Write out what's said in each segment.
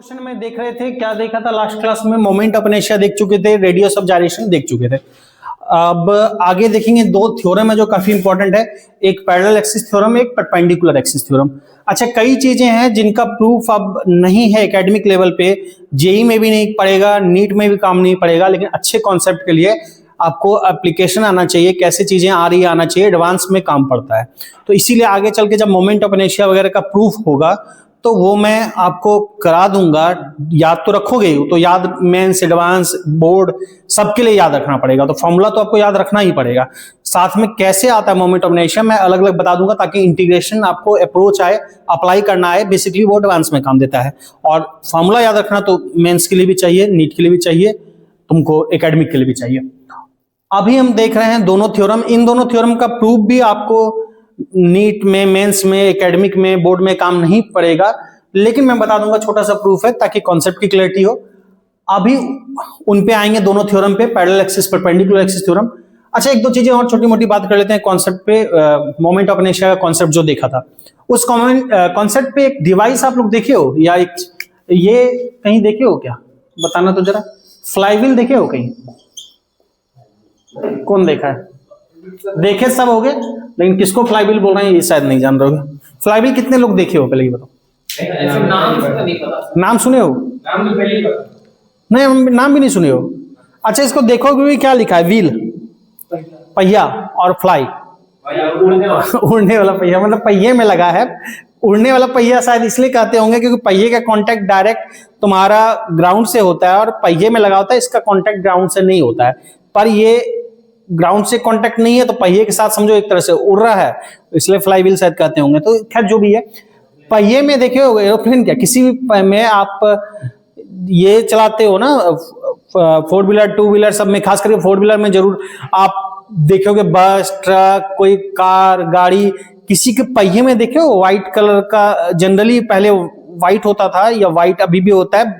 Question में देख रहे थे, क्या देखा था लास्ट क्लास में? मोमेंट ऑफ इनर्शिया देख चुके थे, रेडियस ऑफ जाइरेशन देख चुके थे। अब आगे देखेंगे दो थ्योरम है जो काफी इंपॉर्टेंट है, एक पैरेलल एक्सिस थ्योरम, एक परपेंडिकुलर एक्सिस थ्योरम। अच्छा, कई चीजें हैं जिनका प्रूफ अब नहीं है एकेडमिक लेवल पे, जेई में भी नहीं पड़ेगा, नीट में भी काम नहीं पड़ेगा, लेकिन अच्छे कॉन्सेप्ट के लिए आपको एप्लीकेशन आना चाहिए, कैसे चीजें आ रही आना चाहिए, एडवांस में काम पड़ता है। तो इसीलिए आगे चल के जब मोमेंट ऑफ इनर्शिया वगैरह का प्रूफ होगा तो वो मैं आपको करा दूंगा। याद तो रखोगे ही, तो याद मेंस, एडवांस, बोर्ड सबके लिए याद रखना पड़ेगा, तो फॉर्मूला तो आपको याद रखना ही पड़ेगा। साथ में कैसे आता है मोमेंट ऑफ इनर्शिया मैं अलग अलग बता दूंगा, ताकि इंटीग्रेशन आपको अप्रोच आए, अप्लाई करना आए, बेसिकली वो एडवांस में काम देता है। और फॉर्मूला याद रखना तो मेंस के लिए भी चाहिए, नीट के लिए भी चाहिए, तुमको एकेडमिक के लिए भी चाहिए। अभी हम देख रहे हैं दोनों थ्योरम, इन दोनों थ्योरम का प्रूफ भी आपको नीट में, मेंस में, एकेडमिक में, बोर्ड में काम नहीं पड़ेगा, लेकिन मैं बता दूंगा छोटा सा प्रूफ है ताकि कॉन्सेप्ट की क्लैरिटी हो। अभी उन पे आएंगे दोनों थ्योरम पे, parallel axis, perpendicular axis theorem. अच्छा, एक दो चीजें और छोटी मोटी बात कर लेते हैं कॉन्सेप्ट पे। मोमेंट ऑफ इनर्शिया का कॉन्सेप्ट जो देखा था, उस कॉन्सेप्ट पे एक डिवाइस आप लोग देखे हो या एक ये कहीं देखे हो क्या? बताना तो जरा। फ्लाईव्हील देखे हो कहीं? कौन देखा है? देखे सब हो गए, लेकिन किसको फ्लाईव्हील बोल रहे हैं ये शायद नहीं जान रहे हो। फ्लाईव्हील कितने लोग देखे हो पहले ये बताओ? नाम सुने हो? नहीं, नाम भी नहीं सुने हो। अच्छा, इसको देखोगे भी क्या लिखा है? व्हील, पहिया, और फ्लाई, उड़ने वाला पहिया, मतलब पहिए में लगा है। उड़ने वाला पहिया शायद इसलिए कहते होंगे क्योंकि पहिए का कांटेक्ट डायरेक्ट तुम्हारा ग्राउंड से होता है और पहिए में लगा होता है, इसका कांटेक्ट ग्राउंड से नहीं होता है। पर ये ग्राउंड से कांटेक्ट नहीं है तो पहिए के साथ समझो एक तरह से उड़ रहा है, इसलिए फ्लाईव्हील शायद कहते होंगे। तो खैर जो भी है, पहिए में देखे हो एरोप्लेन, क्या किसी भी में आप ये चलाते हो ना, फोर व्हीलर, टू व्हीलर सब में, खास करके फोर व्हीलर में जरूर आप देखोगे, बस, ट्रक, कोई कार, गाड़ी, किसी के पहिए में देखे हो व्हाइट कलर का। जनरली पहले व्हाइट होता था या व्हाइट अभी भी होता है,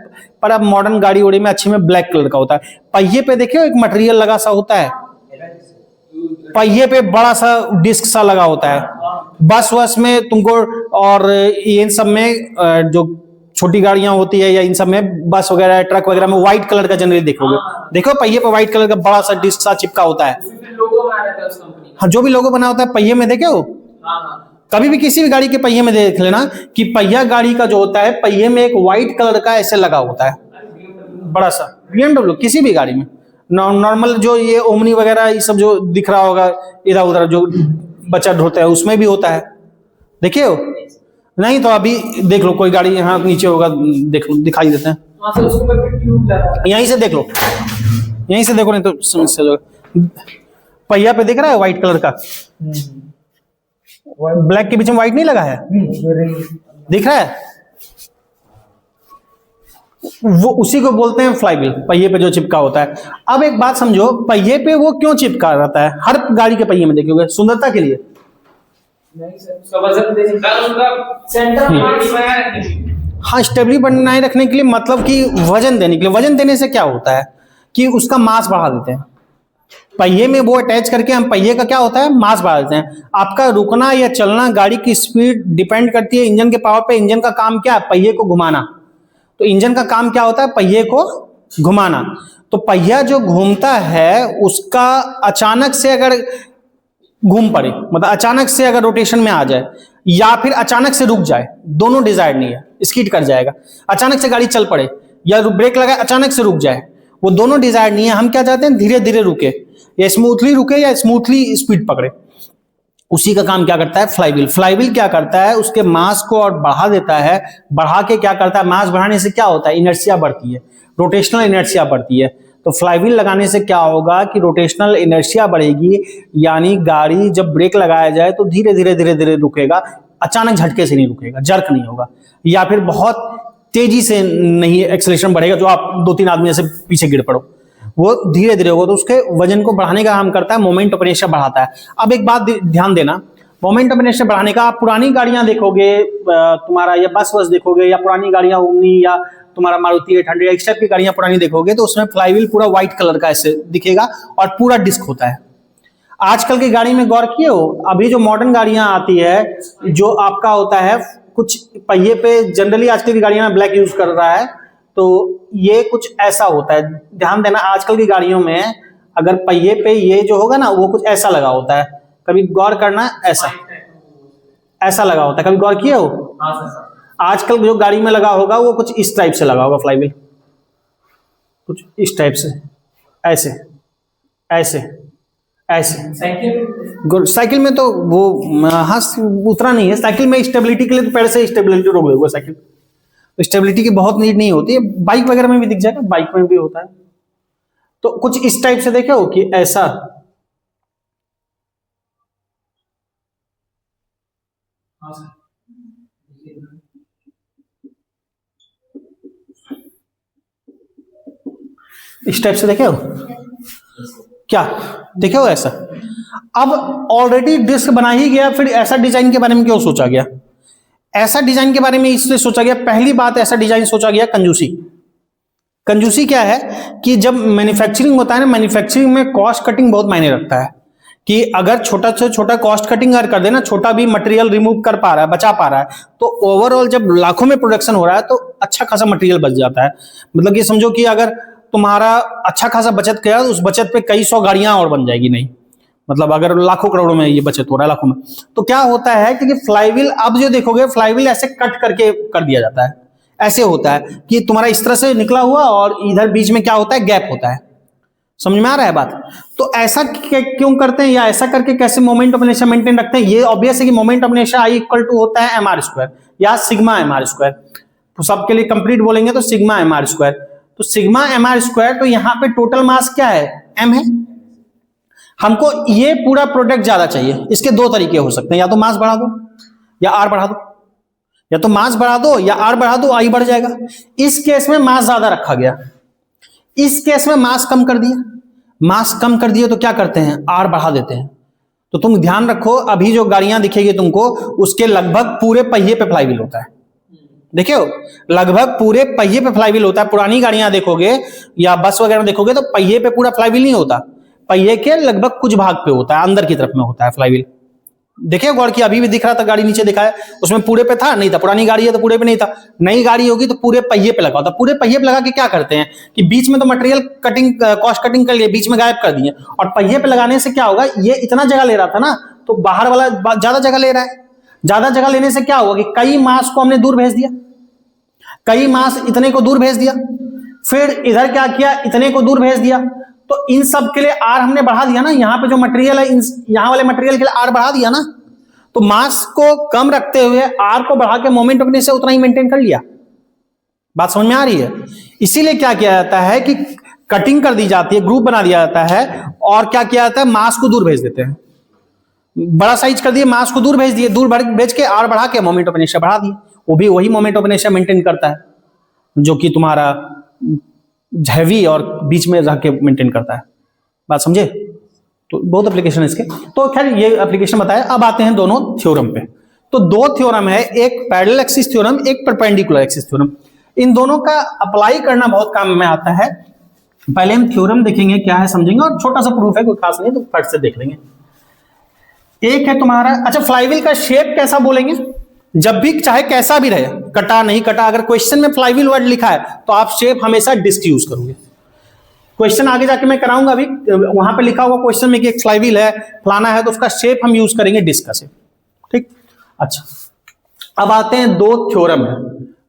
पर अब मॉडर्न गाड़ी उड़ी में अच्छे में ब्लैक कलर का होता है। पहिए पे देखे हो एक मटेरियल लगा सा होता है, पहिए पे बड़ा सा डिस्क सा लगा होता है। बस वस में तुमको, और इन सब में जो छोटी गाड़ियां होती है या इन सब में, बस वगैरह, ट्रक वगैरह में व्हाइट कलर का जनरली देखोगे। देखो पहिए पे व्हाइट कलर का बड़ा सा डिस्क सा चिपका होता है। हाँ, जो भी लोगो बना होता है पहिए में देखे हो? कभी भी किसी भी गाड़ी के पहिए में देख लेना कि पहिया गाड़ी का जो होता है, पहिए में एक व्हाइट कलर का ऐसे लगा होता है बड़ा सा। BMW किसी भी गाड़ी में, नॉर्मल जो ये ओमनी वगैरह ये सब जो दिख रहा होगा इधर उधर जो बच्चा ढोता है, उसमें भी होता है, देखे हो? नहीं तो अभी देख लो, कोई गाड़ी यहाँ नीचे होगा, देख लो, दिखाई देते हैं, यहीं से देख लो, यहीं से देखो, नहीं तो समस्या जो पहिया पे दिख रहा है व्हाइट कलर का, ब्लैक के बीच में व्हाइट नहीं लगा है, दिख रहा है? वो उसी को बोलते हैं फ्लाईव्हील, पहिए पे जो चिपका होता है। अब एक बात समझो, पहिए पे वो क्यों चिपका रहता है? हर गाड़ी के पहिए में देखोगे, सुंदरता के लिए? हाँ, स्टेबिलिटी बनाए रखने के लिए, मतलब कि वजन देने के लिए। वजन देने से क्या होता है कि उसका मास बढ़ा देते हैं। पहिए में वो अटैच करके हम पहिए का क्या होता है, मास बढ़ा देते हैं। आपका रुकना या चलना, गाड़ी की स्पीड डिपेंड करती है इंजन के पावर पे। इंजन का काम क्या है? पहिए को घुमाना। तो इंजन का काम क्या होता है? पहिए को घुमाना। तो पहिया जो घूमता है उसका अचानक से अगर घूम पड़े, मतलब अचानक से अगर रोटेशन में आ जाए या फिर अचानक से रुक जाए, दोनों डिजायर्ड नहीं है, स्किड कर जाएगा। अचानक से गाड़ी चल पड़े या ब्रेक लगाए अचानक से रुक जाए, वो दोनों डिजायर्ड नहीं है। हम क्या चाहते हैं? धीरे धीरे रुके, या स्मूथली रुके या स्मूथली स्पीड पकड़े। उसी का काम क्या करता है फ्लाईव्हील। फ्लाईव्हील क्या करता है? उसके मास को और बढ़ा देता है। बढ़ा के क्या करता है? मास बढ़ाने से क्या होता है? इनर्शिया बढ़ती है, रोटेशनल इनर्शिया बढ़ती है। तो फ्लाईव्हील लगाने से क्या होगा कि रोटेशनल इनर्शिया बढ़ेगी, यानी गाड़ी जब ब्रेक लगाया जाए तो धीरे धीरे धीरे धीरे रुकेगा, अचानक झटके से नहीं रुकेगा, जर्क नहीं होगा, या फिर बहुत तेजी से नहीं एक्सेलरेशन बढ़ेगा जो आप 2-3 आदमी ऐसे पीछे गिर पड़ो, वो धीरे धीरे होगा। तो उसके वजन को बढ़ाने का काम करता है, मोमेंट ऑफ इनर्शिया बढ़ाता है। अब एक बात ध्यान देना, मोमेंट ऑफ इनर्शिया बढ़ाने का, आप पुरानी गाड़ियां देखोगे, तुम्हारा या बस देखोगे, या पुरानी गाड़ियां ओमनी या तुम्हारा मारुति 800 या इस टाइप की गाड़ियां पुरानी देखोगे, तो उसमें फ्लाईव्हील पूरा व्हाइट कलर का ऐसे दिखेगा और पूरा डिस्क होता है। आजकल की गाड़ी में गौर किए हो? अभी जो मॉडर्न गाड़ियां आती है, जो आपका होता है कुछ पहिए पे जनरली आजकल की गाड़ियों में ब्लैक यूज कर रहा है, तो ये कुछ ऐसा होता है। ध्यान देना, आजकल की गाड़ियों में अगर पहिए पे ये जो होगा ना वो कुछ ऐसा लगा होता है, कभी गौर करना, ऐसा लगा होता है, कभी गौर किया हो? आजकल जो गाड़ी में लगा होगा वो कुछ इस टाइप से लगा होगा, फ्लाईव्हील कुछ इस टाइप से, ऐसे ऐसे ऐसे। साइकिल में तो वो हाँ उतना नहीं है, साइकिल में स्टेबिलिटी के लिए तो पहले से स्टेबिलिटी रोक देगा साइकिल, तो स्टेबिलिटी की बहुत नीड नहीं होती है। बाइक वगैरह में भी दिख जाएगा, बाइक में भी होता है। तो कुछ इस टाइप से देखे हो कि ऐसा, इस टाइप से देखे हो क्या? देखे हो ऐसा? अब ऑलरेडी डिस्क बना ही गया, फिर ऐसा डिजाइन के बारे में क्यों सोचा गया? ऐसा डिजाइन के बारे में इसलिए सोचा गया, पहली बात ऐसा डिजाइन सोचा गया कंजूसी। कंजूसी क्या है कि जब मैन्युफैक्चरिंग होता है ना, मैन्युफैक्चरिंग में कॉस्ट कटिंग बहुत मायने रखता है, कि अगर छोटा से छोटा कॉस्ट कटिंग अगर कर देना, छोटा भी मटेरियल रिमूव कर पा रहा है, बचा पा रहा है, तो ओवरऑल जब लाखों में प्रोडक्शन हो रहा है तो अच्छा खासा मटेरियल बच जाता है। मतलब कि समझो कि अगर तुम्हारा अच्छा खासा बचत किया तो उस बचत पे कई 100 गाड़ियां और बन जाएगी। नहीं मतलब अगर लाखों करोड़ों में ये बचत हो रहा है, लाखों में, तो क्या होता है कि फ्लाईव्हील, अब जो देखोगे फ्लाईव्हील ऐसे कट करके कर दिया जाता है। ऐसे होता है कि तुम्हारा इस तरह से निकला हुआ और इधर बीच में क्या होता है, गैप होता है। समझ में आ रहा है बात? तो ऐसा क्यों करते हैं, या ऐसा करके कैसे मोमेंट ऑफ इनर्शिया मेंटेन रखते हैं? ये ऑब्वियस है कि moment of inertia I equal to होता है mr² या सिग्मा mr²। तो सबके लिए कंप्लीट बोलेंगे तो सिग्मा mr²। तो सिग्मा mr², तो यहां पे टोटल मास क्या है, m है। हमको ये पूरा प्रोडक्ट ज्यादा चाहिए, इसके दो तरीके हो सकते हैं, या तो मास बढ़ा दो या आर बढ़ा दो, या तो मास बढ़ा दो या आर बढ़ा दो, आई बढ़ जाएगा। इस केस में मास ज्यादा रखा गया, इस केस में मास कम कर दिया। मास कम कर दिया तो क्या करते हैं, आर बढ़ा देते हैं। तो तुम ध्यान रखो, अभी जो गाड़ियां दिखेगी तुमको, उसके लगभग पूरे पहिए पे फ्लाईव्हील होता है। देखे हो, लगभग पूरे पहिए पे फ्लाईव्हील होता है। पुरानी गाड़ियां देखोगे या बस वगैरह देखोगे तो पहिए पे पूरा फ्लाईव्हील नहीं होता, पहिए के लगभग कुछ भाग पे होता है, अंदर की तरफ में होता है फ्लाईव्हील। देखिए गौर की, अभी भी दिख रहा था, गाड़ी नीचे दिखा है, उसमें पूरे पे था नहीं था, पुरानी गाड़ी है तो पूरे पे नहीं था। नई गाड़ी होगी तो पूरे पहिए पे लगा होता। पूरे पहिए पे लगा के क्या करते हैं कि बीच में तो मटेरियल कटिंग, कॉस्ट कटिंग कर लिए, बीच में गायब कर दिए। और पहिए पे लगाने से क्या होगा, ये इतना जगह ले रहा था ना, तो बाहर वाला ज्यादा जगह ले रहा है। ज्यादा जगह लेने से क्या होगा कि कई मास को हमने दूर भेज दिया, कई मास इतने को दूर भेज दिया, फिर इधर क्या किया, इतने को दूर भेज दिया। तो इन सब के लिए आर हमने बढ़ा दिया ना, यहां पे जो मटेरियल है, यहां वाले मटेरियल के लिए आर बढ़ा दिया ना। तो मास को कम रखते हुए आर को बढ़ा के मोमेंट ऑफ इनर्शिया उतना ही मेंटेन कर लिया। बात समझ में आ रही है? इसीलिए क्या किया जाता है कि कटिंग कर दी जाती है, ग्रुप बना दिया जाता है, और क्या किया जाता है, मास को दूर भेज देते हैं। बड़ा साइज कर दिए, मास को दूर भेज दिए, दूर भेज के आर बढ़ा के मोमेंट ऑफ इनर्शिया बढ़ा दिए। वो भी वही मोमेंट ऑफ इनर्शिया मेंटेन करता है जो कि तुम्हारा हैवी और बीच में रह के मेंटेन करता है। बात समझे? तो बहुत एप्लीकेशन है इसके। तो खैर ये एप्लीकेशन बताया। अब आते हैं दोनों थ्योरम पे। तो दो थ्योरम है, एक पैरेलल एक्सिस थ्योरम, एक परपेंडिकुलर एक्सिस थ्योरम। इन दोनों का अप्लाई करना बहुत काम में आता है। पहले हम थ्योरम देखेंगे क्या है, समझेंगे, और छोटा सा प्रूफ है, कोई खास नहीं, तो फट से देख लेंगे। एक है तुम्हारा, अच्छा फ्लाईव्हील का शेप कैसा बोलेंगे, जब भी चाहे कैसा भी रहे, कटा नहीं कटा, अगर क्वेश्चन में फ्लाईव्हील वर्ड लिखा है तो आप शेप हमेशा डिस्क यूज करोगे। क्वेश्चन आगे जाके मैं कराऊंगा, अभी वहां पे लिखा हुआ क्वेश्चन में कि एक फ्लाईव्हील है, फलाना है, तो उसका शेप हम यूज करेंगे डिस्क का शेप। ठीक, अच्छा अब आते हैं दो थ्योरम है।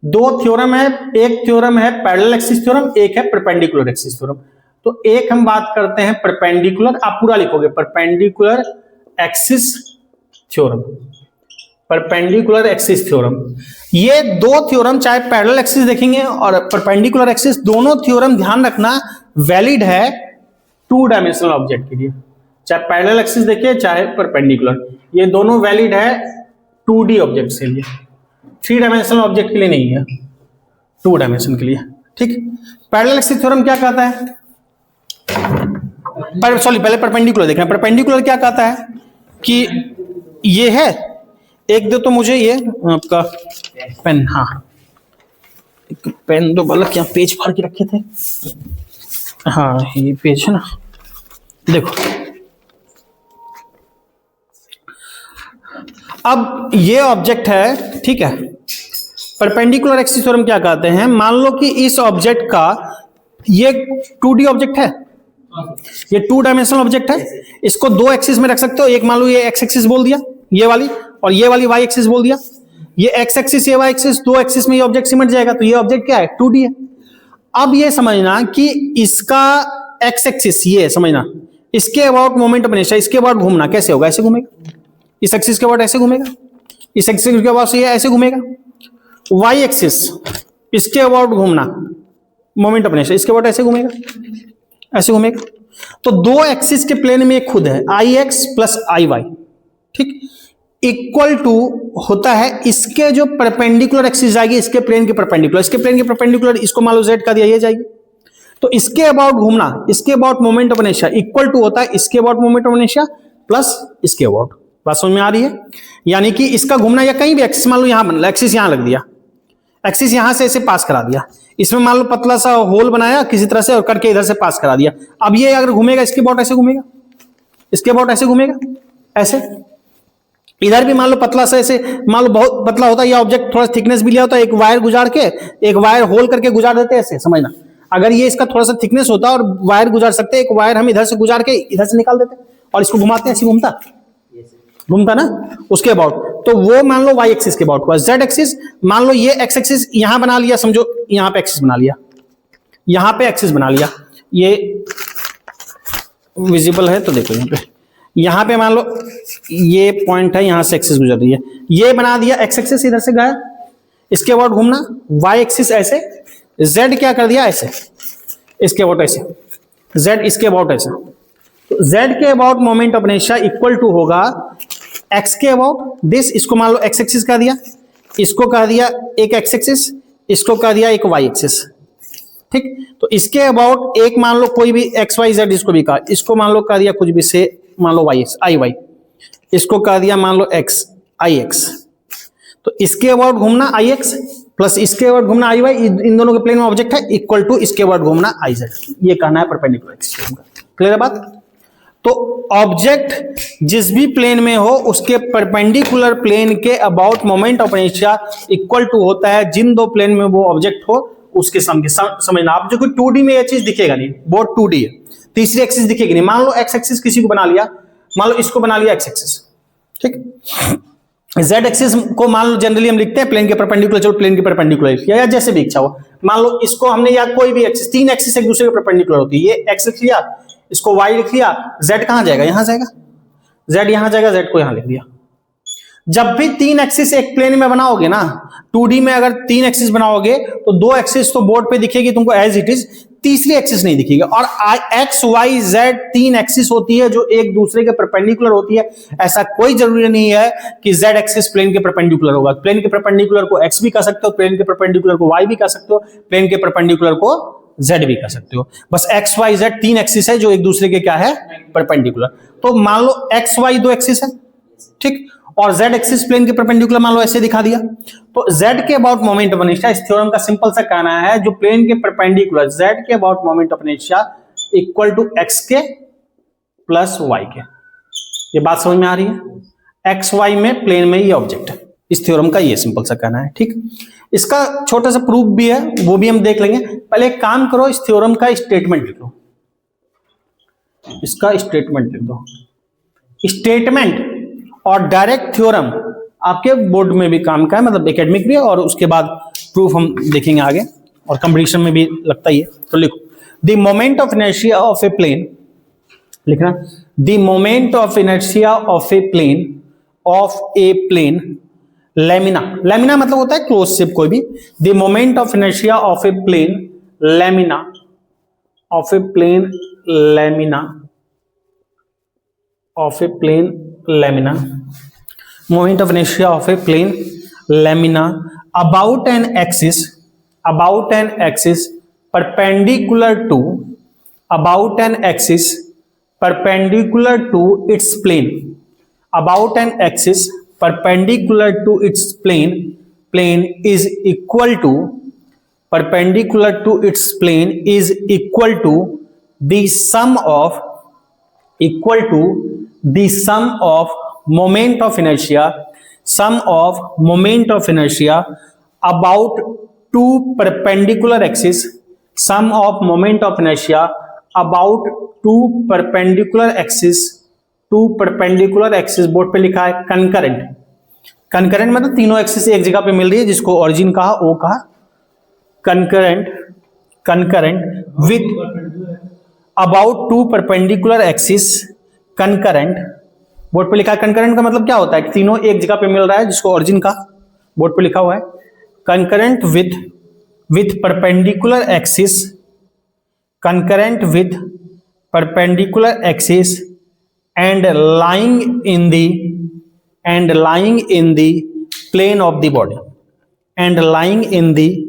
दो थ्योरम है, एक थ्योरम है पैरेलल एक्सिस थ्योरम, एक है परपेंडिकुलर एक्सिस थ्योरम। तो एक हम बात करते हैं परपेंडिकुलर, आप पूरा लिखोगे perpendicular axis theorem, perpendicular axis theorem. ये दो थ्योरम, चाहे पैरेलल एक्सिस देखेंगे और परपेंडिकुलर एक्सिस, दोनों थ्योरम ध्यान रखना वैलिड है टू डायमेंशनल ऑब्जेक्ट के लिए। चाहे पैरेलल एक्सिस देखिए चाहे परपेंडिकुलर, ये दोनों वैलिड है 2D ऑब्जेक्ट के लिए, 3 डायमेंशनल ऑब्जेक्ट के लिए नहीं है, 2 डायमेंशन के लिए। ठीक, पैरेलल एक्सिस थ्योरम क्या कहता है, सॉरी पहले परपेंडिकुलर देखना। परपेंडिकुलर क्या कहता है कि ये है, एक दो तो मुझे ये आपका पेन, हाँ एक पेन दो, बल्कि यहाँ पेज फाड़ के रखे थे, हाँ ये पेज है ना, देखो अब ये ऑब्जेक्ट है, ठीक है। परपेंडिकुलर एक्सिस थ्योरम क्या कहते हैं, मान लो कि इस ऑब्जेक्ट का ये 2D ऑब्जेक्ट है, ये 2 डायमेंशनल ऑब्जेक्ट है, इसको 2 एक्सिस में रख सकते हो। एक मान लो ये एक्स एक्सिस बोल दिया ये वाली, और ये वाली वाई एक्सिस बोल दिया। ये एक्स एक्सिस ये वाई एक्सिस 2 एक्सिस में ये ऑब्जेक्ट सिमट जाएगा, तो ये ऑब्जेक्ट क्या है 2D है। अब ये समझना कि इसका एक्स एक्सिस ये समझना, इसके अबाउट मोमेंट ऑफ इनर्शिया, इसके अबाउट घूमना कैसे होगा, ऐसे घूमेगा। इस एक्सिस के अबाउट ऐसे घूमेगा, इस एक्सिस के अबाउट ये ऐसे घूमेगा। वाई एक्सिस इसके अबाउट घूमना मोमेंट ऑफ इनर्शिया, इसके अबाउट ऐसे घूमेगा, ऐसे घूमेगा। तो 2 एक्सिस के प्लेन में एक खुद है आई एक्स प्लस आई वाई, ठीक, इक्वल टू होता है इसके जो परपेंडिकुलर एक्सिस जाएगी इसके प्लेन के परपेंडिकुलर, इसके प्लेन के परपेंडिकुलर, इसको मान लो जेड का दिया, ये जाएगी। तो इसके अबाउट घूमना, इसके about moment of inertia equal to होता है इसके about moment of inertia plus इसके अबाउट। बात समझ में आ रही है? यानी कि इसका घूमना या कहीं भी एक्सिस, मान लो यहां बन एक्सिस यहां लग दिया, एक्सिस यहां से ऐसे पास करा दिया, इसमें मान लो पतला सा होल बनाया किसी तरह से और करके इधर से पास करा दिया। अब ये अगर घूमेगा इसके अबाउट ऐसे घूमेगा, इसके अबाउट ऐसे घूमेगा, ऐसे। इधर भी मान लो पतला सा ऐसे, मान लो बहुत पतला होता है ये ऑब्जेक्ट, थोड़ा थिकनेस भी लिया होता है, एक वायर गुजार के, एक वायर होल करके गुजार देते हैं ऐसे, समझना। अगर ये इसका थोड़ा सा थिकनेस होता और वायर गुजार सकते, एक वायर हम इधर से गुजार के इधर से निकाल देते और इसको घुमाते हैं, ऐसे घूमता ना, उसके अबाउट। तो वो मान लो वाई एक्सिस के अबाउट हुआ। जेड एक्सिस मान लो ये एक्स एक्सिस यहां बना लिया, समझो यहां पे एक्सिस बना लिया, यहां पे एक्सिस बना लिया, ये विजिबल है तो देखो यहां पे मान लो ये पॉइंट है, यहां से एक्सिस गुजर रही है, ये बना दिया एक्स एक्सिस इधर से गया, इसके अबाउट घूमना, वाई एक्सिस ऐसे, जेड क्या कर दिया ऐसे, इसके अबाउट ऐसे, जेड इसके अबाउट ऐसे। तो जेड के about moment of inertia equal to होगा एक्स के अबाउट दिस, इसको मान लो एक्स एक्सिस कह दिया, इसको कह दिया एक एक्स एक्सिस, इसको कह दिया एक वाई एक्सिस, ठीक। तो इसके अबाउट एक मान लो कोई भी एक्स वाई जेड, इसको भी कहा, इसको मान लो कह दिया कुछ भी से मान लो वाई एक्स आई वाई, इसको कह दिया मान लो एक्स आई एक्स। तो इसके अबाउट घूमना आई एक्स प्लस इसके अबाउट घूमना आई वाई, इन दोनों के प्लेन में ऑब्जेक्ट है, इक्वल टू इसके अबाउट घूमना आई जेड। ये कहना है परपेंडिकुलर एक्सिस का। क्लियर है बात? तो ऑब्जेक्ट जिस भी प्लेन में हो उसके परपेंडिकुलर प्लेन के about moment of inertia equal to होता है जिन 2 प्लेन में वो ऑब्जेक्ट हो उसके समझना। आप जो कोई 2D में ये चीज दिखेगा नहीं, बोर्ड 2D है, तीसरी एक्सिस दिखेगी नहीं। मान लो एक्स एक्सिस किसी को बना लिया, मान लो इसको बना लिया एक्स एक्सिस, ठीक। जेड एक्सिस को मान लो जनरली हम लिखते हैं प्लेन के परपेंडिकुलर, चलो प्लेन के परपेंडिकुलर या जैसे भी इच्छा हो। मान लो इसको हमने या कोई भी एक्सिस, 3 एक्सिस एक दूसरे के परपेंडिकुलर होती है, ये एक्स लिख लिया, इसको वाई लिख लिया, जेड कहां जाएगा, यहां जाएगा, जेड यहां जाएगा, जेड को यहां लिख दिया। जब भी 3 एक्सिस एक प्लेन में बनाओगे ना, 2D में अगर 3 एक्सिस बनाओगे तो 2 एक्सिस तो बोर्ड पे दिखेगी तुमको एज इट इज, तीसरी एक्सिस नहीं दिखेगी। और एक्स वाई जेड 3 एक्सिस होती है जो एक दूसरे के परपेंडिकुलर होती है। ऐसा कोई जरूरी नहीं है कि जेड एक्सिस प्लेन के परपेंडिकुलर होगा। प्लेन के परपेंडिकुलर को एक्स भी कह सकते हो, प्लेन के परपेंडिकुलर को वाई भी कह सकते हो, प्लेन के परपेंडिकुलर को जेड भी कह सकते हो। बस एक्स वाई जेड 3 एक्सिस है जो एक दूसरे के क्या है परपेंडिकुलर। तो मान लो एक्स वाई 2 एक्सिस है, ठीक, और जेड एक्सिस प्लेन के परपेंडिकुलर मान लो ऐसे दिखा दिया। तो जेड के अबाउट मोमेंट ऑफ इनर्शिया, इस थ्योरम का सिंपल सा कहना है जो प्लेन के परपेंडिकुलर जेड के about moment of inertia equal to x के प्लस वाई के। ये बात समझ में आ रही है? एक्स वाई में प्लेन में ये ऑब्जेक्ट है, इस थ्योरम का ये सिंपल सा कहना है, ठीक। इसका छोटा सा प्रूफ भी है, वो भी हम देख लेंगे। पहले एक काम करो, इस थ्योरम का स्टेटमेंट लिख लो, इसका स्टेटमेंट लिख दो। स्टेटमेंट और डायरेक्ट थ्योरम आपके बोर्ड में भी काम का है, मतलब एकेडमिक भी है, और उसके बाद प्रूफ हम देखेंगे आगे, और कंपटीशन में भी लगता ही है। तो लिखो, the moment of inertia of a plane, लिखना, the moment of inertia of a plane lamina, lamina मतलब होता है क्लोज शिप कोई भी। The moment of inertia of a plane lamina, of a plane lamina, of a plane lamina, moment of inertia of a plane lamina about an axis perpendicular to, about an axis perpendicular to its plane, about an axis perpendicular to its plane is equal to, perpendicular to its plane is equal to the sum of, equal to the sum of moment of inertia sum of moment of inertia about two perpendicular axis, sum of moment of inertia about two perpendicular axis, two perpendicular axis board पे लिखा है concurrent. Concurrent मतलब तीनों axis एक जगह पे मिल रही है, जिसको ओरिजिन कहा, ओ कहा concurrent, concurrent with about two perpendicular axis concurrent, board पे लिखा है। कंकरेंट का मतलब क्या होता है कि तीनों एक जगह पे मिल रहा है, जिसको ओरिजिन का बोर्ड पे लिखा हुआ है। Concurrent with perpendicular axis, concurrent with perpendicular axis and lying in the plane of the body, and lying in the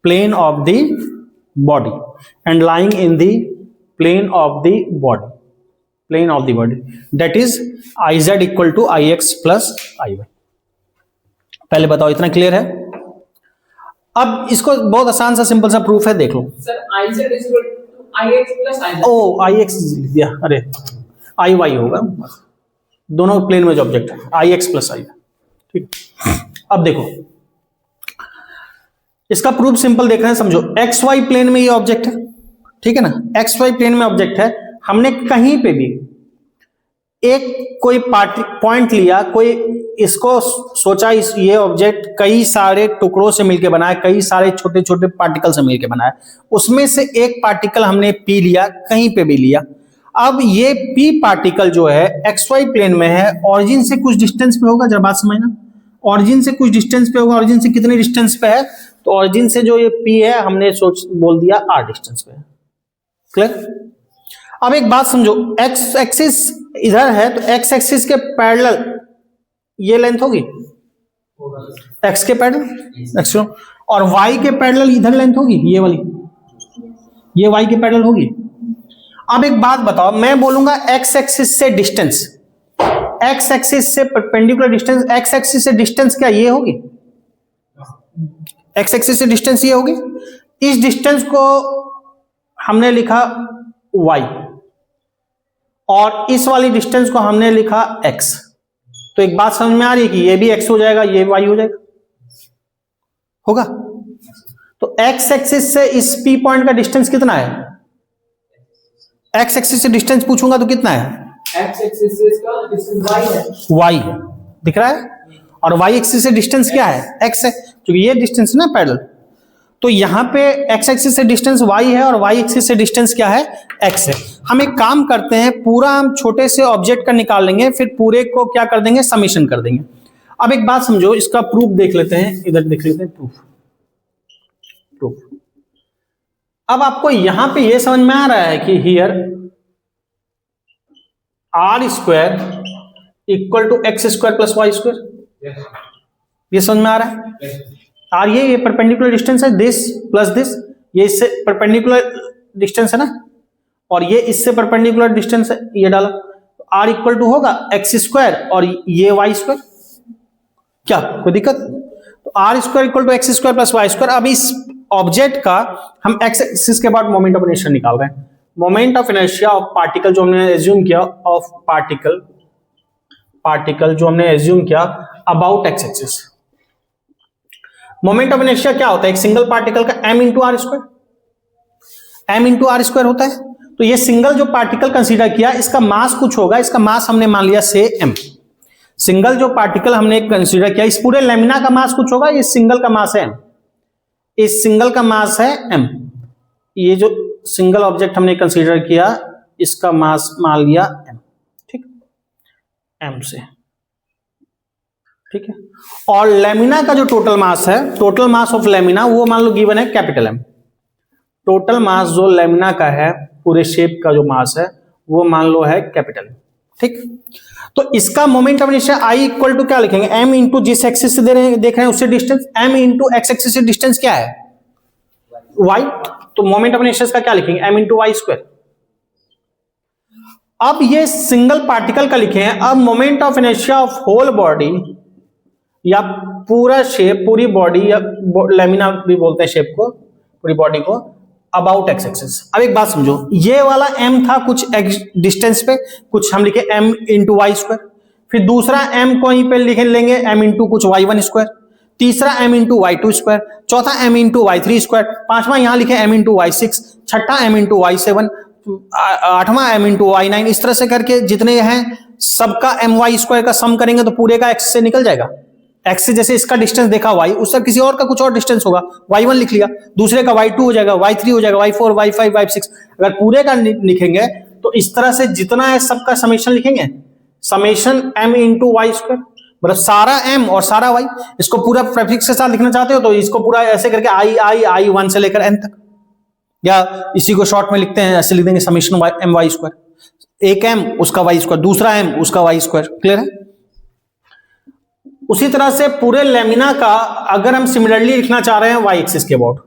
plane of the body, and lying in the plane of the body, plane of the body, that is Iz equal to Ix plus Iy। पहले बताओ इतना clear है? अब इसको बहुत आसान सा simple सा प्रूफ है, देख लो sir. Iz equal to Ix plus Iy। ओ Ix लिख दिया, अरे Iy होगा, दोनों प्लेन में जो ऑब्जेक्ट है Ix प्लस Iy। ठीक, अब देखो इसका प्रूफ सिंपल देख रहे हैं, समझो एक्स वाई प्लेन में ये ऑब्जेक्ट है, ठीक है ना, एक्स वाई प्लेन में ऑब्जेक्ट है। हमने कहीं पे भी एक कोई पॉइंट लिया, कोई इसको सोचा ये ऑब्जेक्ट कई सारे टुकड़ों से मिलकर बना है, कई सारे छोटे छोटे पार्टिकल से मिलकर बना है, उसमें से एक पार्टिकल हमने पी लिया, कहीं पे भी लिया। अब ये पी पार्टिकल जो है एक्स वाई प्लेन में है, ऑरिजिन से कुछ डिस्टेंस पे होगा, जरा बात समझना, ऑरिजिन से कुछ डिस्टेंस पे होगा। ऑरिजिन से कितने डिस्टेंस पे है? तो ऑरिजिन से जो ये पी है हमने बोल दिया आर डिस्टेंस पे है। क्लियर? अब एक बात समझो, एक्स एक्सिस इधर है तो एक्स एक्सिस के पैरेलल ये लेंथ होगी एक्स के पैरेलल एक्स, और वाई के पैरेलल इधर लेंथ होगी ये वाली, ये वाई के पैरेलल होगी। अब एक बात बताओ, मैं बोलूंगा एक्स एक्सिस से डिस्टेंस, एक्स एक्सिस से परपेंडिकुलर डिस्टेंस, एक्स एक्सिस से डिस्टेंस क्या ये होगी? एक्स एक्सिस से डिस्टेंस ये होगी। इस डिस्टेंस को हमने लिखा y और इस वाली डिस्टेंस को हमने लिखा x। तो एक बात समझ में आ रही है कि ये भी x हो जाएगा, ये y हो जाएगा, होगा। तो x एक्सिस से इस p पॉइंट का डिस्टेंस कितना है? x एक्सिस से डिस्टेंस पूछूंगा तो कितना है? x एक्सिस से इसका डिस्टेंस y है, y दिख रहा है, और y एक्सिस से डिस्टेंस क्या है? x है, क्योंकि ये डिस्टेंस है ना पैरेलल। तो यहां पे x एक्सिस से डिस्टेंस y है और y एक्सिस से डिस्टेंस क्या है? x है। हम एक काम करते हैं, पूरा हम छोटे से ऑब्जेक्ट का निकाल लेंगे, फिर पूरे को क्या कर देंगे? समीशन कर देंगे। अब एक बात समझो, इसका प्रूफ देख लेते हैं, इधर देख लेते हैं प्रूफ। अब आपको यहां पे ये समझ में आ रहा है कि here r square equal to x square plus y square, ये समझ में आ रहा है? आर ये परपेंडिकुलर डिस्टेंस है, दिस प्लस दिस, ये इससे परपेंडिकुलर डिस्टेंस है ना, और ये इससे परपेंडिकुलर डिस्टेंस है, ये डाला, तो आर इक्वल टू होगा एक्स स्क्वायर और ये वाई स्क्वायर। क्या कोई दिक्कत? तो r square equal to x square plus y square. अब इस ऑब्जेक्ट का हम एक्स एक्सिस के बाद मोमेंट ऑफ इनर्शिया निकाल रहे हैं। Moment of inertia of particle जो हमने एज्यूम किया, ऑफ पार्टिकल जो हमने एज्यूम किया about x axis. Moment of inertia क्या होता है? एक सिंगल पार्टिकल का m into r square, m into r square होता है। तो ये सिंगल जो पार्टिकल कंसीडर किया, इसका मास कुछ होगा, इसका मास हमने मान लिया से m। सिंगल जो पार्टिकल हमने कंसीडर किया, इस पूरे लेमिना का मास कुछ होगा, इस सिंगल का मास है m, इस सिंगल का मास है m। ये जो सिंगल ऑब्जेक्ट हमने कंसीडर किया, इसका मास मान लिया m, ठीक, m से, ठीक है। और लेमिना का जो टोटल मास है, टोटल मास ऑफ लेमिना, वो मान लो गिवन है कैपिटल M। टोटल मास जो लेमिना का है, पूरे शेप का जो मास है, वो मान लो है कैपिटल M, ठीक। तो इसका moment of inertia I equal to क्या लिखेंगे? m इंटू जिस एक्सिस से देख रहे हैं उससे distance, m into x axis से डिस्टेंस क्या है? y। तो मोमेंट ऑफ इनर्शिया का क्या लिखेंगे? m into y square. अब ये सिंगल पार्टिकल का लिखे हैं। अब moment of inertia of whole body या पूरा शेप, पूरी बॉडी, या लेमिना भी बोलते हैं शेप को, पूरी बॉडी को, अबाउट एक्स एक्सिस। अब एक बात समझो, ये वाला m था कुछ डिस्टेंस पे, कुछ हम लिखे m इंटू वाई स्क्वायर, फिर दूसरा m को यहीं पे लिख लेंगे m इंटू कुछ y1 स्क्वायर, तीसरा m इंटू y2 स्क्वायर, चौथा m इंटू y3 स्क्वायर, पांचवा यहां लिखे m इंटू y6, छठा m इंटू y7, आठवां m इंटू y9। इस तरह से करके जितने हैं सबका my स्क्वायर का सम करेंगे तो पूरे का x से निकल जाएगा। x से जैसे इसका डिस्टेंस देखा y, उससे किसी और का कुछ और डिस्टेंस होगा, y1 लिख लिया, दूसरे का y2 हो जाएगा, y3 हो जाएगा, y4, y5, y6। अगर पूरे का लिखेंगे तो इस तरह से जितना है सबका समेशन लिखेंगे, summation m into y square, मतलब सारा m और सारा y। इसको पूरा प्रीफिक्स के साथ लिखना चाहते हो तो इसको पूरा ऐसे करके i1 से लेकर n तक, या इसी को शॉर्ट में लिखते हैं, ऐसे लिख देंगे समेशन m y स्क्वायर, एक m उसका y स्क्वायर, दूसरा m उसका y स्क्वायर। क्लियर है? उसी तरह से पूरे लेमिना का अगर हम सिमिलरली लिखना चाह रहे हैं y एक्सिस के अबाउट,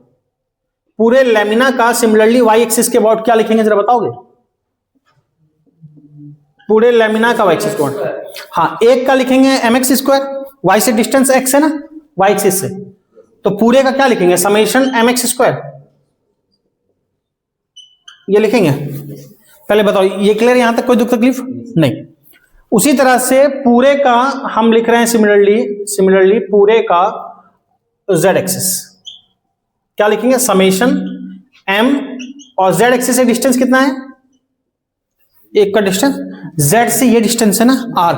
पूरे लेमिना का सिमिलरली y एक्सिस के अबाउट क्या लिखेंगे जरा बताओगे? पूरे लेमिना का y एक्सिस के अबाउट, हाँ, एक का लिखेंगे mx स्क्वायर, y से डिस्टेंस x है ना, y एक्सिस से, तो पूरे का क्या लिखेंगे? समेशन mx स्क्वायर, ये लिखेंगे। पहले बताओ ये क्लियर? यहां तक कोई दुख तकलीफ नहीं। उसी तरह से पूरे का हम लिख रहे हैं सिमिलरली पूरे का z एक्सिस क्या लिखेंगे? समेशन m, और z एक्सिस से डिस्टेंस कितना है? एक का डिस्टेंस, z से ये डिस्टेंस है ना r,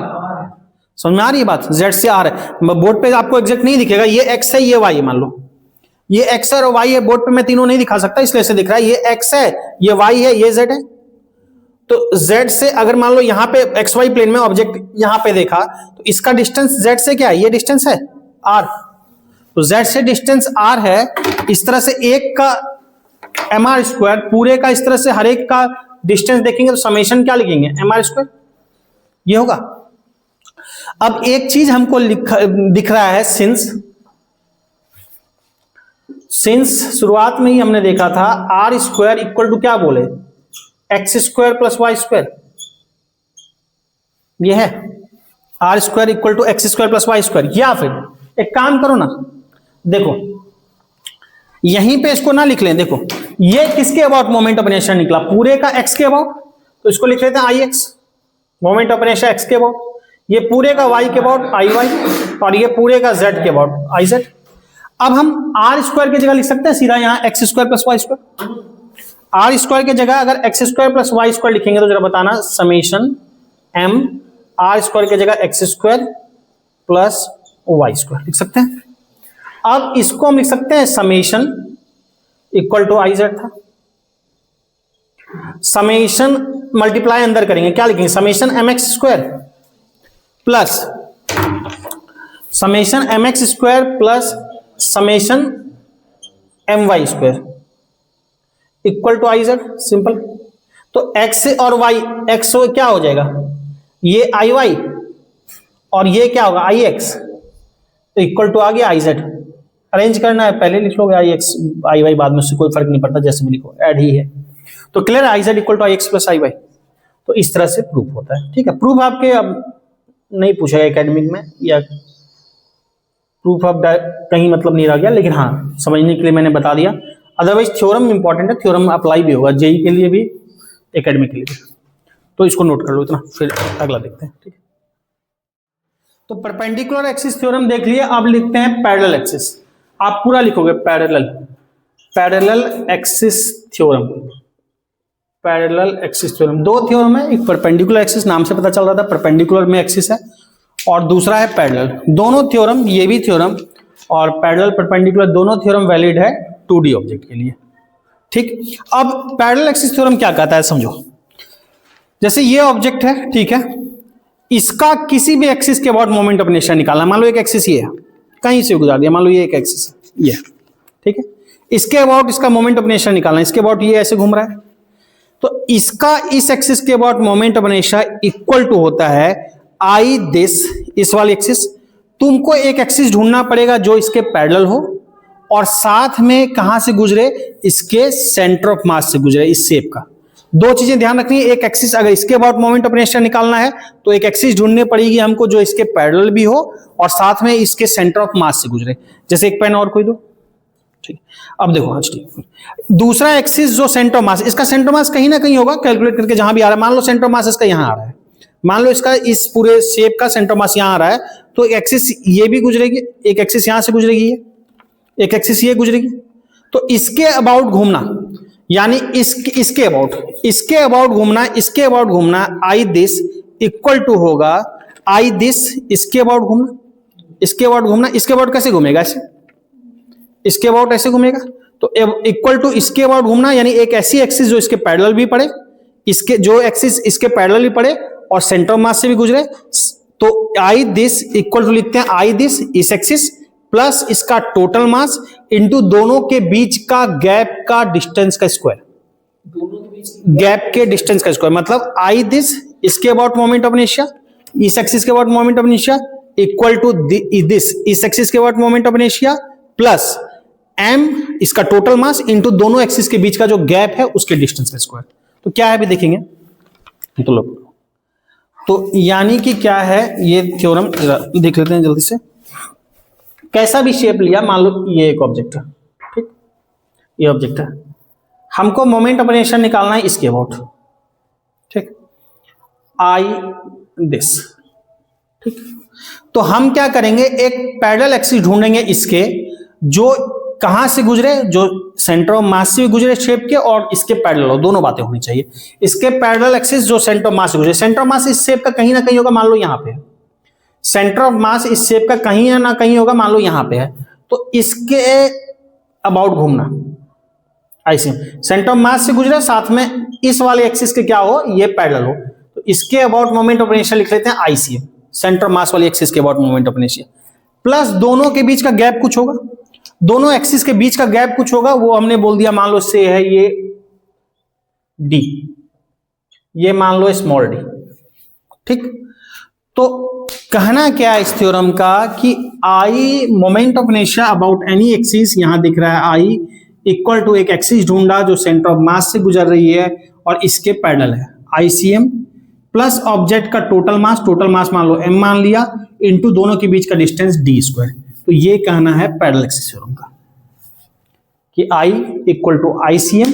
समझ में आ रही है बात? z से r है, बोर्ड पे आपको एग्जैक्ट नहीं दिखेगा, ये x है ये y है, मान लो ये x है और y है, बोर्ड पे मैं तीनों नहीं दिखा सकता इसलिए ऐसे दिख रहा है, ये x है ये y है ये z है। तो z से अगर मान लो यहाँ पे xy प्लेन में ऑब्जेक्ट यहाँ पे देखा तो इसका डिस्टेंस z से क्या है? ये डिस्टेंस है r, तो z से डिस्टेंस r है। इस तरह से एक का mr स्क्वायर, पूरे का इस तरह से हर एक का डिस्टेंस देखेंगे तो समेशन क्या लिखेंगे? mr स्क्वायर, ये होगा। अब एक चीज हमको दिख रहा है, सिंस शुरुआत में ही हमने देखा था आर स्क्वायर इक्वल टू क्या बोले? X square plus y square, ये है r square equal to x square plus y square. या फिर एक काम करो ना, देखो यहीं पे इसको ना लिख लें, देखो ये किसके अबाउट मोमेंट ऑफ इनर्शिया निकला? पूरे का एक्स के अबाउट, तो इसको लिख लेते हैं I X, moment of inertia X के अबाउट, ये पूरे का वाई के अबाउट आई वाई, और ये पूरे का जेड के अबाउट आई जेड। अब हम आर स्क्वायर की जगह लिख सकते हैं सीधा यहां x square plus y square. R square की जगह अगर x square plus y square लिखेंगे तो जरा बताना, समेशन एम आर स्क्वायर की जगह x square plus y square लिख सकते हैं। अब इसको हम लिख सकते हैं summation equal to I z था, समेशन मल्टीप्लाई अंदर करेंगे क्या लिखेंगे? Summation M x square plus summation M x square plus summation m y square equal to I z, simple. तो x और y, x क्या हो जाएगा? ये आई वाई और ये क्या होगा? आई एक्स, तो इक्वल टू आ गया आई जेड। अरेंज करना है, पहले लिख लोगे आई एक्स आई वाई, बाद में उससे कोई फर्क नहीं पड़ता, जैसे भी लिखो ऐड ही है। तो क्लियर है, I z equal to I x plus I y. तो इस तरह से प्रूफ होता है, ठीक है। प्रूफ आपके अब नहीं पूछेगा एकेडमिक में, या प्रूफ अब कहीं मतलब नहीं रह गया, लेकिन हाँ समझने के लिए मैंने बता दिया। अदरवाइज थ्योरम इंपॉर्टेंट है, थ्योरम अप्लाई भी होगा जेई के लिए भी, एकेडमिक के लिए भी, तो इसको नोट कर लो इतना, फिर अगला देखते हैं, ठीक है। तो परपेंडिकुलर एक्सिस थ्योरम देख लिए, अब लिखते हैं पैरेलल एक्सिस। आप पूरा लिखोगे parallel axis theorem, parallel axis theorem. दो थ्योरम है, एक परपेंडिकुलर एक्सिस, नाम से पता चल रहा था परपेंडिकुलर में एक्सिस है, और दूसरा है पैरेलल। दोनों थ्योरम, ये भी थ्योरम और पैरेलल परपेंडिकुलर, दोनों थ्योरम वैलिड है 2D ऑब्जेक्ट के लिए, ठीक। अब पैरेलल एक्सिस थ्योरम क्या कहता है समझो, जैसे ये ऑब्जेक्ट है, ठीक है, इसका किसी भी एक्सिस के अबाउट मोमेंट ऑफ इनर्शिया निकालना। मान लो एक एक्सिस ये है, कहीं से गुजार दिया, मान लो ये एक एक्सिस है, ये, ठीक है, इसके अबाउट इसका मोमेंट ऑफ इनर्शिया निकालना, इसके अबाउट ये ऐसे घूम रहा है, तो इसका इस एक्सिस के about moment of inertia equal to होता है आई दिस, इस वाली एक्सिस। तुमको एक एक्सिस ढूंढना पड़ेगा जो इसके पैरेलल हो और साथ में कहां से गुजरे? इसके सेंटर ऑफ मास से गुजरे, इस शेप का। दो चीजें ध्यान रखनी है, एक एक्सिस अगर इसके अबाउट मोमेंट ऑफ इनर्शिया निकालना है तो एक एक्सिस ढूंढनी पड़ेगी हमको जो इसके पैरेलल भी हो और साथ में इसके सेंटर ऑफ मास से गुजरे। जैसे एक पेन और कोई दो, ठीक। अब देखो आज ठीक, दूसरा एक्सिस जो सेंटर ऑफ मास, इसका सेंटर ऑफ मास कहीं ना कहीं होगा, कैलकुलेट करके जहां भी आ रहा है, मान लो सेंटर ऑफ मास इसका यहां आ रहा है, मान लो इसका इस पूरे शेप का सेंटर मास यहां आ रहा है, तो एक्सिस ये भी गुजरेगी, एक एक्सिस यहां से गुजरेगी, ये एक एक्सिस ये गुजरेगी, तो इसके अबाउट घूमना, यानी इसके अबाउट घूमना, इसके अबाउट घूमना, आई दिस इक्वल टू होगा आई दिस, इसके अबाउट घूमना, इसके अबाउट घूमना, इसके अबाउट कैसे घूमेगा, ऐसे, इसके अबाउट ऐसे घूमेगा, तो इक्वल टू इसके अबाउट घूमना, यानी एक ऐसी एक्सिस जो इसके पैरेलल भी पड़े, इसके जो एक्सिस इसके पैरेलल भी पड़े और सेंटर मास से भी गुजरे, तो आई दिस इक्वल टू लिखते हैं आई दिस इस एक्सिस प्लस इसका टोटल मास इंटू दोनों के बीच का गैप का डिस्टेंस का स्क्वायर, दोनों के बीच गैप के डिस्टेंस का स्क्वायर, मतलब आई दिस इसके अबाउट मोमेंट ऑफ इनर्शिया, इस एक्सिस के about moment of inertia equal to this इस एक्सिस के about moment of inertia plus m इसका टोटल मास इंटू दोनों एक्सिस के बीच का जो गैप है उसके डिस्टेंस का स्क्वायर। तो क्या है अभी देखेंगे, तो लो, तो यानी कि क्या है ये थ्योरम देख लेते हैं जल्दी से। कैसा भी शेप लिया, मान लो ये एक ऑब्जेक्ट है, ठीक, ये ऑब्जेक्ट है, हमको मोमेंट ऑफ इनर्शिया निकालना है इसके अबाउट, ठीक, आई दिस, ठीक, तो हम क्या करेंगे, एक पैरेलल एक्सिस ढूंढेंगे इसके, जो कहां से गुजरे, जो सेंटर ऑफ मास से भी गुजरे शेप के और इसके पैरेलल हो, दोनों बातें होनी चाहिए। इसके पैरेलल एक्सिस जो सेंटर ऑफ मास से गुजरे, सेंटर ऑफ मास इस शेप का कहीं ना कहीं होगा, मान लो यहां पे है, सेंटर ऑफ मास इस शेप का कहीं ना कहीं होगा, मान लो यहां पे है, तो इसके अबाउट घूमना, ऐसे सेंटर ऑफ मास से गुजरे, साथ में इस वाले एक्सिस के क्या हो, ये पैरेलल हो, तो इसके अबाउट मोमेंट ऑफ इनर्शिया लिख लेते हैं आईसीएम, सेंटर ऑफ मास वाली एक्सिस के about moment of inertia, plus दोनों के बीच का गैप कुछ होगा, दोनों एक्सिस के बीच का गैप कुछ होगा, वो हमने बोल दिया, मान लो से है ये डी, ये मान लो स्मॉल डी, ठीक। तो कहना क्या है इस थ्योरम का कि I moment of inertia about any axis, यहां दिख रहा है आई इक्वल टू एक एक्सिस ढूंढा जो सेंटर ऑफ मास से गुजर रही है और इसके पैरेलल है, आईसीएम प्लस ऑब्जेक्ट का टोटल मास मान लो m मान लिया, इंटू दोनों के बीच का डिस्टेंस डी स्क्वायर। तो ये कहना है पैरेलल एक्सिस थ्योरम का कि I equal to I CM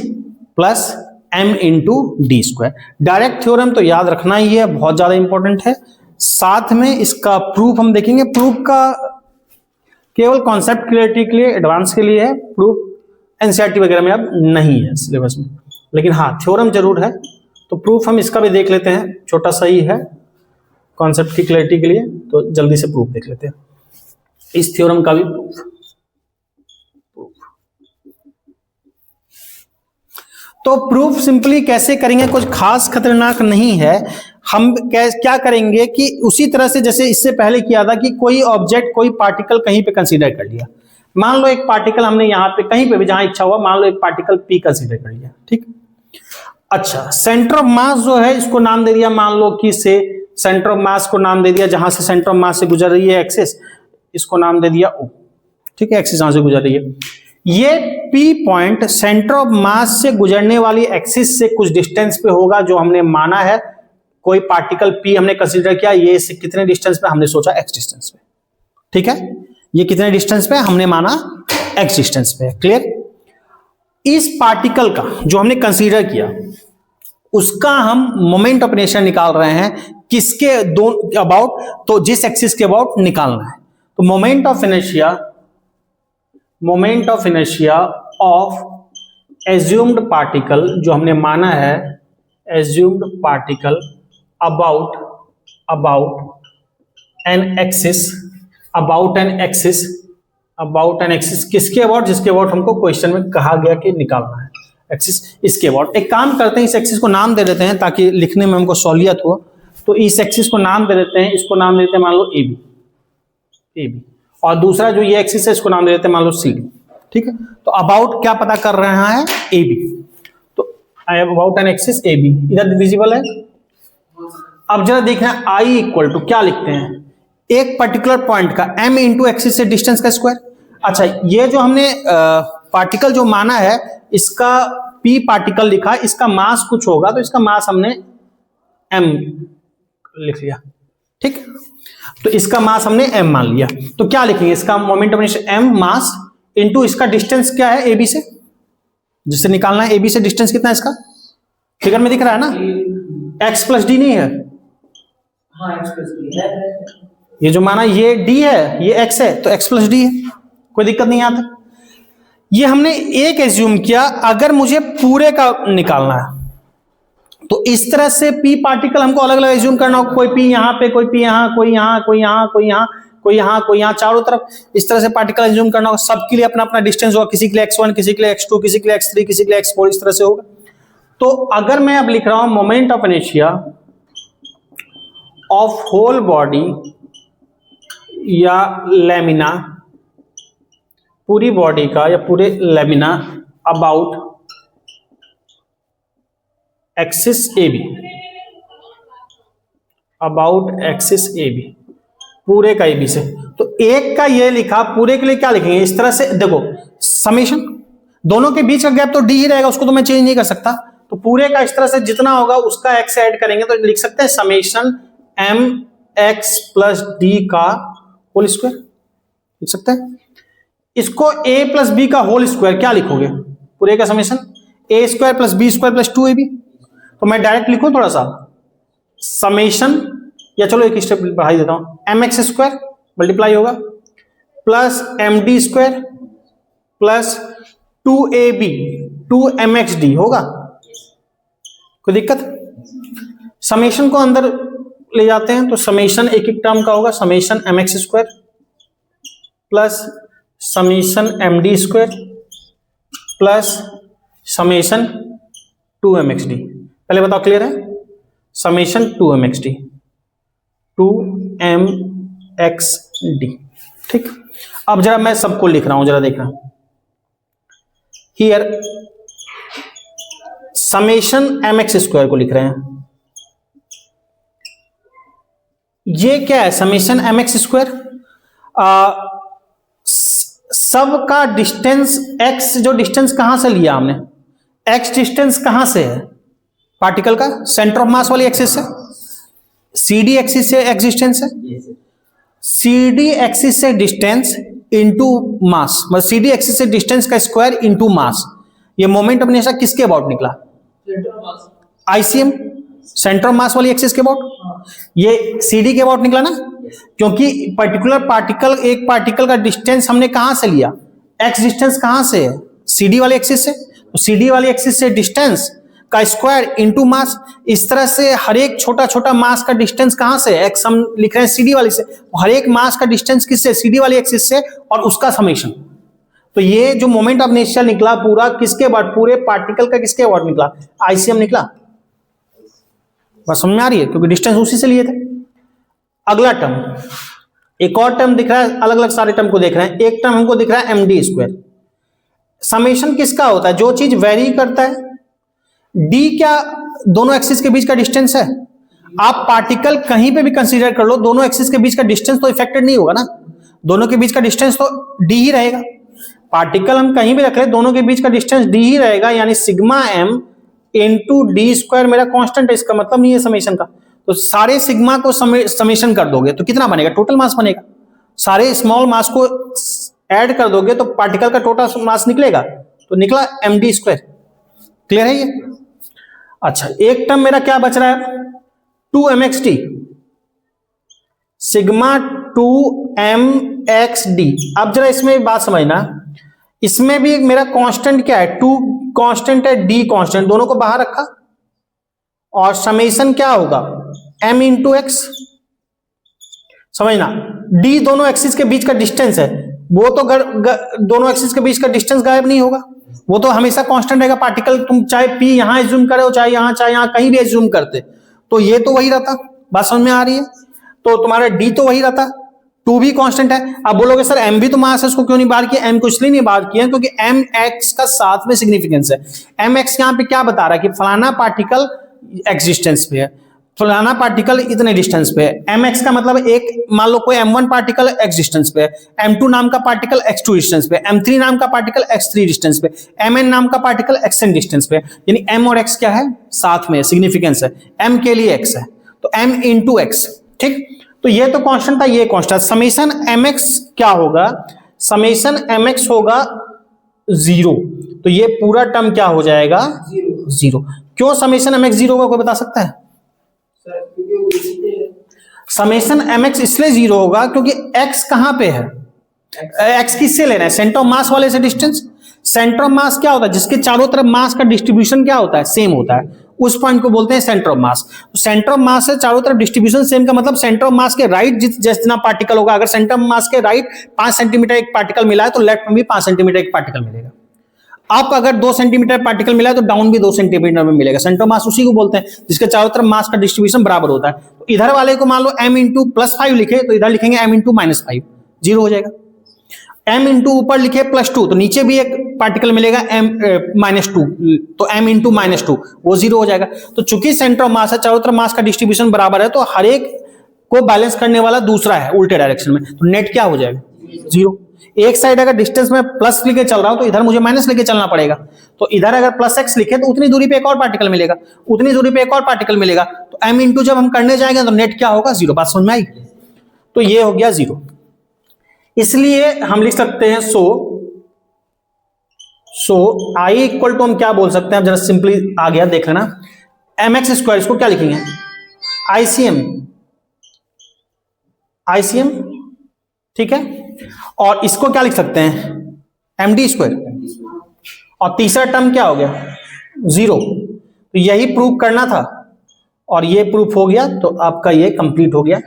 plus m into d square. Direct theorem तो याद रखना ही है, बहुत ज्यादा इंपॉर्टेंट है, साथ में इसका प्रूफ हम देखेंगे। प्रूफ का केवल कॉन्सेप्ट क्लियरिटी के लिए, एडवांस के लिए है, प्रूफ एनसीईआरटी वगैरह में अब नहीं है सिलेबस में, लेकिन हाँ थ्योरम जरूर है। तो प्रूफ हम इसका भी देख लेते हैं, छोटा सा ही है कॉन्सेप्ट की क्लैरिटी के लिए, तो जल्दी से प्रूफ देख लेते हैं इस थ्योरम का भी प्रूफ। तो प्रूफ सिंपली कैसे करेंगे, कुछ खास खतरनाक नहीं है। हम क्या करेंगे कि उसी तरह से जैसे इससे पहले किया था कि कोई ऑब्जेक्ट, कोई पार्टिकल कहीं पे कंसीडर कर लिया, मान लो एक पार्टिकल हमने यहाँ पे कहीं पे भी जहां इच्छा हुआ, मान लो एक पार्टिकल पी कंसीडर कर लिया, ठीक। अच्छा, सेंटर ऑफ मास जो है इसको नाम दे दिया, मान लो कि से सेंटर ऑफ मास को नाम दे दिया, जहां से सेंटर ऑफ मास से गुजर रही है एक्सिस, इसको नाम दे दिया O, ठीक है, एक्सिस जहां से गुजर रही है। ये P point centre of mass से गुजरने वाली एक्सिस से कुछ डिस्टेंस पे होगा, जो हमने माना है कोई पार्टिकल P हमने कंसीडर किया, ये इससे कितने डिस्टेंस पे, हमने सोचा x डिस्टेंस पे, ठीक है, ये कितने डिस्टेंस पे, हमने माना x डिस्टेंस पे। क्लियर। इस पार्टिकल का जो हमने कंसीडर किया उसका हम मोमेंट ऑफ इनर्शिया निकाल रहे हैं, किसके अबाउट, तो जिस एक्सिस के अबाउट निकालना है। तो moment of inertia of assumed particle, जो हमने माना है assumed particle about an axis किसके अबाउट, जिसके अबाउट हमको क्वेश्चन में कहा गया कि निकालना है एक्सिस, इसके अबाउट। एक काम करते हैं, इस एक्सिस को नाम दे देते हैं ताकि लिखने में हमको सहूलियत हो। तो इस एक्सिस को नाम दे देते हैं, इसको नाम देते हैं मान लो ए बी, और दूसरा जो ये एक्सिस है इसको नाम दे देते हैं मान लो सी डी, ठीक है। तो अबाउट क्या पता कर रहा है, ए बी, तो about an axis a b, इधर विजिबल है। अब जरा देखना आई इक्वल टू क्या लिखते हैं, एक पर्टिकुलर पॉइंट का m इंटू एक्सिस से डिस्टेंस का स्क्वायर। अच्छा, ये जो हमने पार्टिकल जो माना है इसका p पार्टिकल लिखा, इसका मास कुछ होगा, तो इसका मास हमने m लिख लिया, ठीक। तो इसका मास हमने m मान लिया, तो क्या लिखेंगे, इसका moment of inertia m mass into इसका डिस्टेंस क्या है ab से, जिससे निकालना है ab से डिस्टेंस कितना है इसका, फिगर में दिख रहा है ना, x प्लस डी नहीं है, हाँ x plus d है। ये जो माना ये d है, ये x है, तो x प्लस डी है, कोई दिक्कत नहीं आता। ये हमने एक एज्यूम किया, अगर मुझे पूरे का निकालना है तो इस तरह से p पार्टिकल हमको अलग अलग एज्यूम करना होगा, कोई p यहाँ पे, कोई p यहाँ, कोई यहाँ, कोई यहाँ, कोई यहाँ, कोई यहाँ, कोई यहाँ, चारों तरफ इस तरह से पार्टिकल एज्यूम करना होगा। सबके लिए अपना अपना डिस्टेंस होगा, किसी के लिए x1, किसी के लिए x2, किसी के लिए x3, किसी के लिए x4, इस तरह से होगा। तो अगर मैं अब लिख रहा हूं moment of inertia of whole body या लेमिना, पूरी बॉडी का या पूरे lamina about axis a b, about axis a b, पूरे का ए बी से। तो एक का ये लिखा, पूरे के लिए क्या लिखेंगे इस तरह से, देखो समेशन, दोनों के बीच का गैप तो डी ही रहेगा, उसको तो मैं चेंज नहीं कर सकता। तो पूरे का इस तरह से जितना होगा उसका एक्स ऐड करेंगे तो लिख सकते हैं summation M X plus D का होल स्क्वायर, लिख सकते हैं। इसको ए प्लस बी का होल स्क्वायर क्या लिखोगे, पूरे का summation A square plus B square plus 2ab। तो मैं डायरेक्ट लिखूं थोड़ा सा समेशन, या चलो एक स्टेप बढ़ा देता हूं, एम एक्स स्क्वायर मल्टीप्लाई होगा plus m d square plus 2ab 2mxd होगा, कोई दिक्कत। समेशन को अंदर ले जाते हैं तो समेशन एक एक टर्म का होगा, summation M x square plus summation m d square plus summation 2mxd। पहले बताओ क्लियर है, समेशन 2mxd 2mxd, ठीक। अब जरा मैं सबको लिख रहा हूं, जरा देखना here, summation M x square को लिख रहे हैं, ये क्या है समेशन एम एक्स स्क्वायर, सब का डिस्टेंस x, जो डिस्टेंस कहां से लिया हमने, x डिस्टेंस कहां से है पार्टिकल का, सेंटर ऑफ मास वाली एक्सिस से, CD एक्सिस से x डिस्टेंस है, CD एक्सिस से डिस्टेंस इनटू मास, मतलब CD एक्सिस से डिस्टेंस का स्क्वायर इनटू मास। ये मोमेंट ऑफ इनर्शिया किसके अबाउट निकला, ICM, सेंटर ऑफ मास वाली एक्सिस के अबाउट, ये CD के अबाउट निकला ना, क्योंकि पर्टिकुलर पार्टिकल, एक पार्टिकल का डिस्टेंस हमने कहां से लिया, x डिस्टेंस कहां से है, CD वाली एक्सिस से, तो CD वाली एक्सिस से डिस्टेंस का स्क्वायर इनटू मास। इस तरह से हर एक छोटा छोटा मास का डिस्टेंस कहां से है, x हम लिख रहे हैं CD वाली से, हर एक मास का डिस्टेंस किससे, CD वाली एक्सिस से, और उसका समेशन। तो ये जो मोमेंट ऑफ इनर्शिया निकला पूरा किसके अबाउट, पूरे पार्टिकल का किसके अबाउट निकला, ICM निकला। बस समझ में आ रही है, क्योंकि डिस्टेंस उसी से लिए थे। अगला टर्म, एक और टर्म दिख रहा है, अलग अलग सारे टर्म को देख रहे हैं। एक टर्म हमको दिख रहा है md स्क्वायर। समेशन किसका होता है, जो चीज वेरी करता है, d क्या दोनों एक्सिस के बीच का डिस्टेंस है। आप पार्टिकल कहीं पे भी कंसीडर कर लो, दोनों एक्सिस के बीच का डिस्टेंस तो इफेक्टेड नहीं होगा ना, दोनों के बीच का डिस्टेंस तो d ही रहेगा। पार्टिकल हम कहीं भी रख ले, दोनों के बीच का डिस्टेंस d ही रहेगा, यानी sigma m into d square मेरा कांस्टेंट है, इसका मतलब नहीं है समेशन का। तो सारे सिग्मा को समेशन कर दोगे तो कितना बनेगा, टोटल मास बनेगा। सारे स्मॉल मास को ऐड कर दोगे तो पार्टिकल का टोटल मास निकलेगा, तो निकला md स्क्वायर। क्लियर है ये। अच्छा, एक टर्म मेरा क्या बच रहा है, 2mxd, सिग्मा 2mxd। अब जरा इसमें बात समझना, इसमें भी मेरा कांस्टेंट क्या है, 2 कांस्टेंट है, d कांस्टेंट, दोनों को बाहर रखा, और समेशन क्या होगा m इंटू एक्स। समझना, d दोनों एक्सिस के बीच का डिस्टेंस है, वो तो दोनों एक्सिस के बीच का डिस्टेंस गायब नहीं होगा, वो तो हमेशा कांस्टेंट रहेगा। पार्टिकल तुम चाहे p यहां एज्यूम करे, चाहे यहां कहीं भी एज्यूम करते, तो ये तो वही रहता। बात समझ में आ रही है। तो तुम्हारा d तो वही रहता, 2 भी कांस्टेंट है। अब बोलोगे सर m भी तो मास है, उसको क्यों नहीं बाहर किया, m को इसलिए नहीं बाहर किया क्योंकि mx का साथ में सिग्निफिकेंस है। mx यहां पे क्या बता रहा है कि फलाना पार्टिकल x डिस्टेंस पे है, फलाना पार्टिकल इतने डिस्टेंस पे है। mx का मतलब एक, मान लो कोई m1 पार्टिकल x डिस्टेंस पे है, m2 नाम का पार्टिकल x2 डिस्टेंस पे, m3 नाम का पार्टिकल x3 डिस्टेंस पे, mn नाम का पार्टिकल xn डिस्टेंस पे, यानी m और x क्या है, साथ में सिग्निफिकेंस है। m के लिए x है तो m इंटू एक्स, ठीक। तो ये तो कांस्टेंट था, ये कांस्टेंट। समेशन mx क्या होगा, समेशन mx होगा 0, तो ये पूरा टर्म क्या हो जाएगा, 0। क्यों समेशन mx 0 होगा, कोई बता सकता है। समेशन mx इसलिए 0 होगा क्योंकि x कहां पे है, x किससे लेना है, सेंटर ऑफ मास वाले से डिस्टेंस। सेंटर ऑफ मास क्या होता है, जिसके चारों तरफ मास का डिस्ट्रीब्यूशन क्या होता है, सेम होता है, उस पॉइंट को बोलते हैं centre of mass. Centre of mass से चारों तरफ डिस्ट्रीब्यूशन सेम का मतलब सेंटर ऑफ मास के राइट जितना पार्टिकल होगा, अगर सेंटर ऑफ मास के राइट 5 सेंटीमीटर एक पार्टिकल मिला है तो लेफ्ट में भी 5 सेंटीमीटर एक पार्टिकल मिलेगा। अप अगर 2 सेंटीमीटर पार्टिकल मिला है तो डाउन भी 2 सेंटीमीटर में मिलेगा। सेंटर ऑफ मास उसी को बोलते हैं जिसके चारों तरफ मास का डिस्ट्रीब्यूशन बराबर होता है। तो इधर वाले को मान लो m इंटू +5 लिखे तो इधर लिखेंगे m इंटू -5, 0 हो जाएगा। m इंटू ऊपर लिखे +2 तो नीचे भी एक पार्टिकल मिलेगा m -2 तो m इंटू -2 वो 0 हो जाएगा। तो चूंकि सेंटर ऑफ मास है, चारों तरफ मास का डिस्ट्रीब्यूशन बराबर है, तो हर एक को बैलेंस करने वाला दूसरा है उल्टे डायरेक्शन में, तो नेट क्या हो जाएगा, 0। एक साइड अगर डिस्टेंस में प्लस लेके चल रहा हूं तो इधर मुझे माइनस लेके चलना पड़ेगा। तो इधर अगर +x लिखे तो उतनी दूरी पे एक और पार्टिकल मिलेगा, उतनी दूरी पे एक और पार्टिकल मिलेगा, तो m इंटू जब हम करने जाएंगे तो नेट क्या होगा, 0। बात समझ में आई? तो ये हो गया 0। इसलिए हम लिख सकते हैं सो I इक्वल टू हम क्या बोल सकते हैं, जरा सिंपली आ गया देख लेना, mx², इसको क्या लिखेंगे, ICM, ठीक है। और इसको क्या लिख सकते हैं, md²। और तीसरा टर्म क्या हो गया, 0। तो यही प्रूफ करना था और ये प्रूफ हो गया, तो आपका ये कंप्लीट हो गया।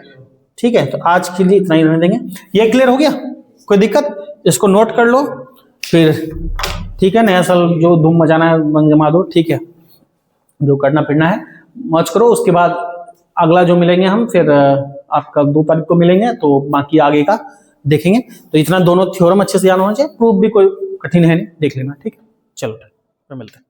ठीक है, तो आज के लिए इतना ही रहने देंगे। ये क्लियर हो गया, कोई दिक्कत, इसको नोट कर लो फिर, ठीक है। नया साल जो धूम मचाना है बंग जमा दो, ठीक है, जो करना फिरना है मौज करो। उसके बाद अगला जो मिलेंगे हम फिर आपका 2 तारीख को मिलेंगे, तो बाकी आगे का देखेंगे। तो इतना दोनों थ्योरम अच्छे से याद होना चाहिए, प्रूफ भी कोई कठिन है नहीं, देख लेना, ठीक है। चलो फिर मिलते हैं।